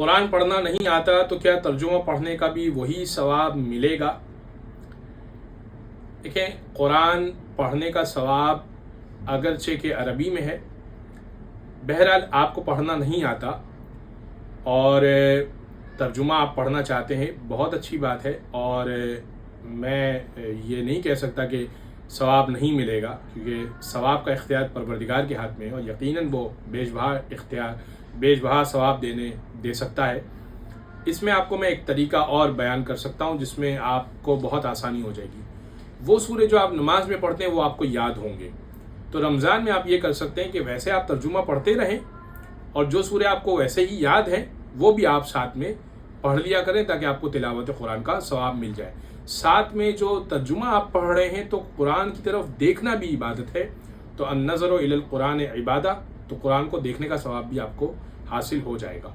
कुरान पढ़ना नहीं आता तो क्या तर्जुमा पढ़ने का भी वही सवाब मिलेगा? देखें, कुरान पढ़ने का सवाब अगरचे के अरबी में है, बहरहाल आपको पढ़ना नहीं आता और तर्जुमा आप पढ़ना चाहते हैं, बहुत अच्छी बात है। और मैं ये नहीं कह सकता कि सवाब नहीं मिलेगा, क्योंकि सवाब का इख्तियार परवरदिगार के हाथ में है और यकीनन वो बेशबहा सवाब दे सकता है। इसमें आपको मैं एक तरीका और बयान कर सकता हूँ जिसमें आपको बहुत आसानी हो जाएगी। वो सूरे जो आप नमाज में पढ़ते हैं वो आपको याद होंगे, तो रमज़ान में आप ये कर सकते हैं कि वैसे आप तर्जुमा पढ़ते रहें और जो सूरे आपको वैसे ही याद हैं वो भी आप साथ में पढ़ लिया करें, ताकि आपको तिलावत कुरान का सवाब मिल जाए। साथ में जो तर्जुमा आप पढ़ रहे हैं तो कुरान की तरफ देखना भी इबादत है, तो अन्नज़रु इलल कुरान इबादा, तो कुरान को देखने का सवाब भी आपको हासिल हो जाएगा।